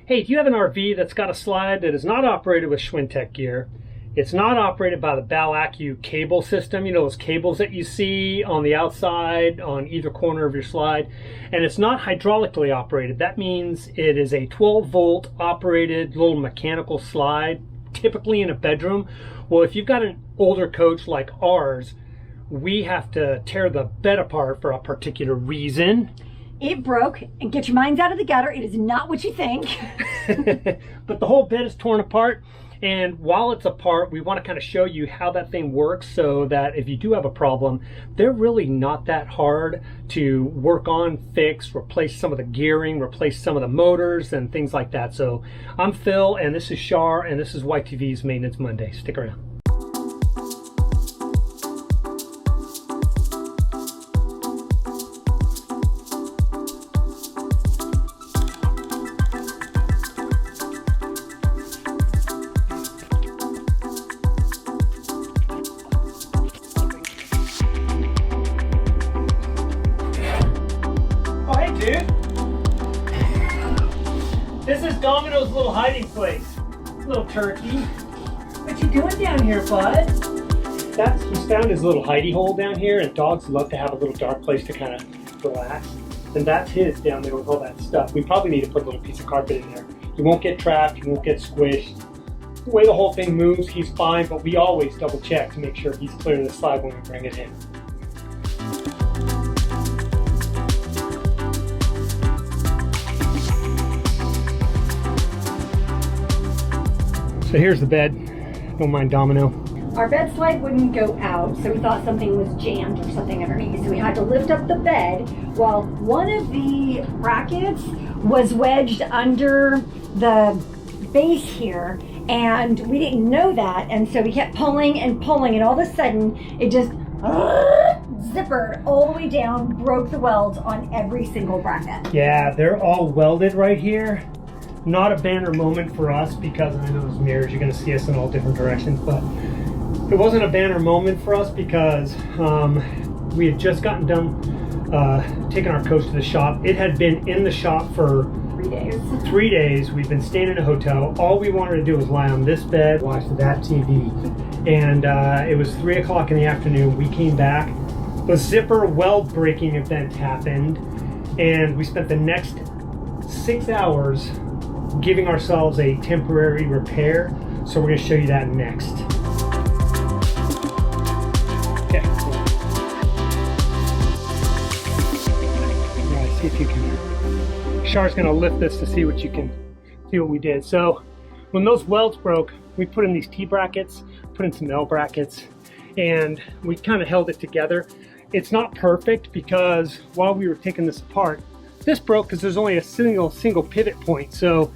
Hey, if you have an RV that's got a slide that is not operated with Schwintek gear, it's not operated by the Bal-Acu cable system, you know, those cables that you see on the outside on either corner of your slide, and it's not hydraulically operated. That means it is a 12-volt operated little mechanical slide, typically in a bedroom. Well, if you've got an older coach like ours, we have to tear the bed apart for a particular reason. It broke, and get your minds out of the gutter. It is not what you think. But the whole bed is torn apart, and while it's apart, we want to kind of show you how that thing works so that if you do have a problem, they're really not that hard to work on, fix, replace some of the gearing, replace some of the motors and things like that. So I'm Phil, and this is Shar, and this is Y2V's Maintenance Monday. Stick around. This is Domino's little hiding place. Little turkey. What you doing down here, bud? He's found his little hidey hole down here, and dogs love to have a little dark place to kind of relax. And that's his down there with all that stuff. We probably need to put a little piece of carpet in there. He won't get trapped, he won't get squished. The way the whole thing moves, he's fine, but we always double check to make sure he's clear of the slide when we bring it in. So here's the bed. Don't mind Domino. Our bed slide wouldn't go out, so we thought something was jammed or something underneath. So we had to lift up the bed while one of the brackets was wedged under the base here, and we didn't know that, and so we kept pulling and pulling, and all of a sudden it just zippered all the way down, broke the welds on every single bracket. Yeah, they're all welded right here. Not a banner moment for us because I know those mirrors, you're going to see us in all different directions, but it wasn't a banner moment for us because we had just gotten done taking our coach to the shop. It had been in the shop for 3 days. 3 days. We've been staying in a hotel. All we wanted to do was lie on this bed, watch that TV. And it was 3 o'clock in the afternoon. We came back. The zipper weld breaking event happened, and we spent the next 6 hours giving ourselves a temporary repair. So we're going to show you that next. Okay. Yeah, see if you can. Shar's going to lift this to see what you can see what we did. So when those welds broke, we put in these T brackets, put in some L brackets, and we kind of held it together. It's not perfect because while we were taking this apart, this broke because there's only a single pivot point, so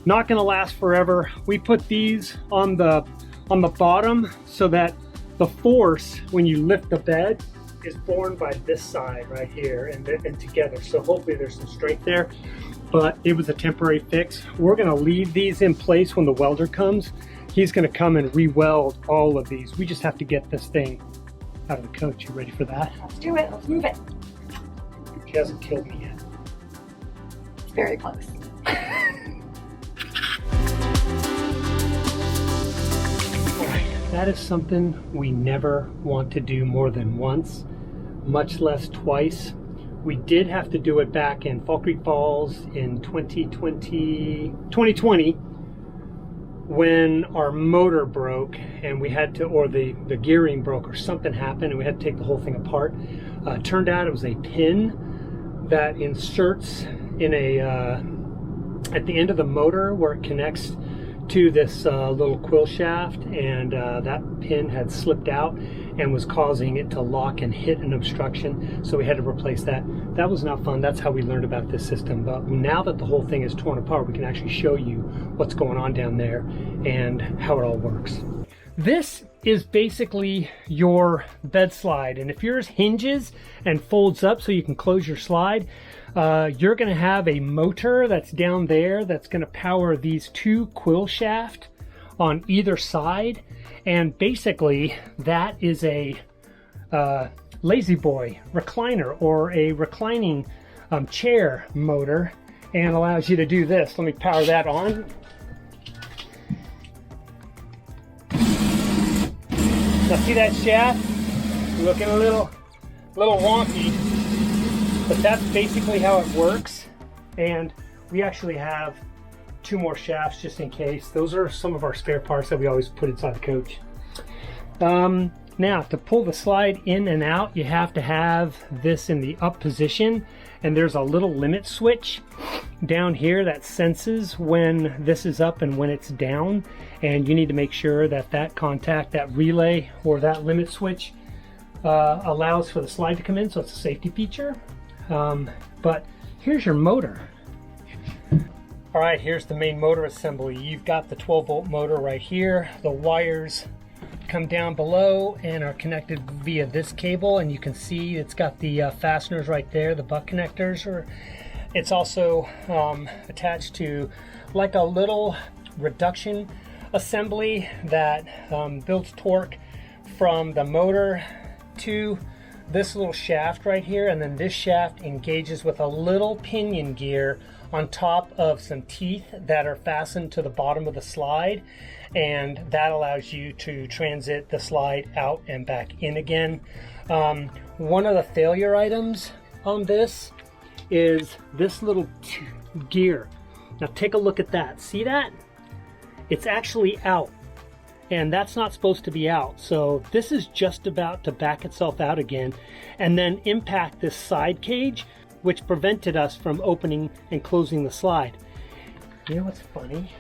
not going to last forever. We put these on the bottom so that the force when you lift the bed is borne by this side right here and together. So hopefully there's some strength there, but it was a temporary fix. We're going to leave these in place when the welder comes. He's going to come and re-weld all of these. We just have to get this thing out of the coach. You ready for that? Let's do it. Let's move it. She hasn't killed me yet. It's very close. That is something we never want to do more than once, much less twice. We did have to do it back in Fall Creek Falls in 2020 when our motor broke and we had to, or the gearing broke or something happened and we had to take the whole thing apart. Turned out it was a pin that inserts in at the end of the motor where it connects to this little quill shaft, and that pin had slipped out and was causing it to lock and hit an obstruction, so we had to replace that. That was not fun. That's how we learned about this system, but now that the whole thing is torn apart, we can actually show you what's going on down there and how it all works. This is basically your bed slide, and if yours hinges and folds up so you can close your slide, you're going to have a motor that's down there that's going to power these two quill shafts on either side, and basically that is a lazy boy recliner or a reclining chair motor, and allows you to do this. Let me power that on. Now see that shaft? Looking a little wonky, but that's basically how it works. And we actually have 2 more shafts just in case. Those are some of our spare parts that we always put inside the coach. Now to pull the slide in and out, you have to have this in the up position, and there's a little limit switch down here that senses when this is up and when it's down, and you need to make sure that that contact, that relay or that limit switch allows for the slide to come in, so it's a safety feature. But here's your motor. All right, here's the main motor assembly. You've got the 12-volt motor right here. The wires come down below and are connected via this cable, and you can see it's got the fasteners right there, the butt connectors. Or it's also attached to like a little reduction assembly that builds torque from the motor to this little shaft right here, and then this shaft engages with a little pinion gear on top of some teeth that are fastened to the bottom of the slide, and that allows you to transit the slide out and back in again. One of the failure items on this is this little gear. Now take a look at that. See that? It's actually out, and that's not supposed to be out. So this is just about to back itself out again and then impact this side cage, which prevented us from opening and closing the slide. You know what's funny?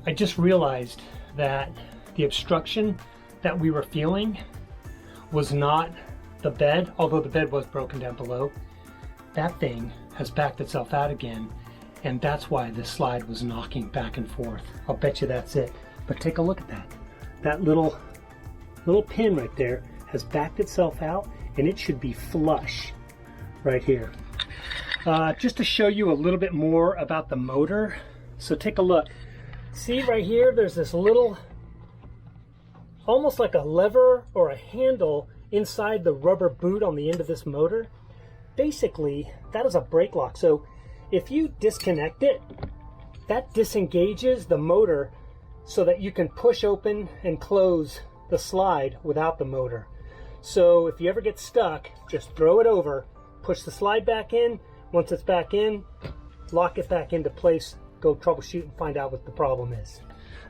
I just realized that the obstruction that we were feeling was not the bed, although the bed was broken down below. That thing has backed itself out again, and that's why this slide was knocking back and forth. I'll bet you that's it. But take a look at that. That little pin right there has backed itself out, and it should be flush right here. Just to show you a little bit more about the motor. So take a look. See right here, there's this little, almost like a lever or a handle inside the rubber boot on the end of this motor. Basically, that is a brake lock. So if you disconnect it, that disengages the motor so that you can push open and close the slide without the motor. So if you ever get stuck, just throw it over, push the slide back in. Once it's back in, lock it back into place, go troubleshoot and find out what the problem is.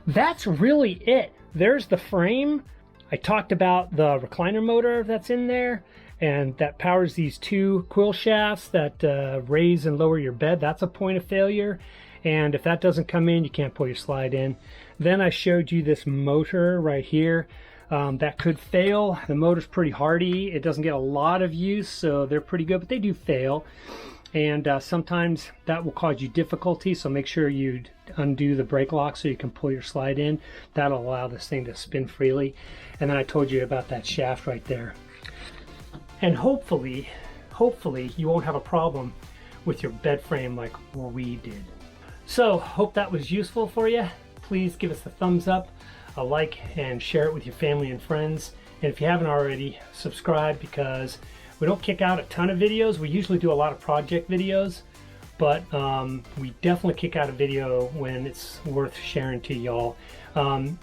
That's really it. There's the frame. I talked about the recliner motor that's in there, and that powers these 2 quill shafts that raise and lower your bed. That's a point of failure. And if that doesn't come in, you can't pull your slide in. Then I showed you this motor right here. That could fail. The motor's pretty hardy. It doesn't get a lot of use, so they're pretty good, but they do fail. And sometimes that will cause you difficulty, so make sure you undo the brake lock so you can pull your slide in. That'll allow this thing to spin freely. And then I told you about that shaft right there. And hopefully you won't have a problem with your bed frame like we did. So hope that was useful for you. Please give us a thumbs up, a like, and share it with your family and friends. And if you haven't already, subscribe, because we don't kick out a ton of videos. We usually do a lot of project videos, but we definitely kick out a video when it's worth sharing to y'all.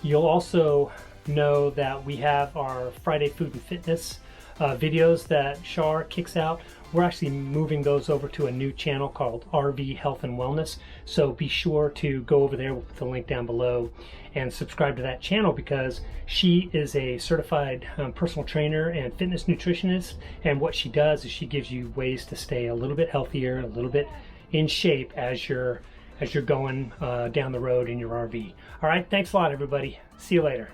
You'll also know that we have our Friday food and fitness videos that Shar kicks out. We're actually moving those over to a new channel called RV Health and Wellness. So be sure to go over there, we'll put the link down below, and subscribe to that channel, because she is a certified personal trainer and fitness nutritionist. And what she does is she gives you ways to stay a little bit healthier, a little bit in shape as you're going down the road in your RV. All right, thanks a lot, everybody. See you later.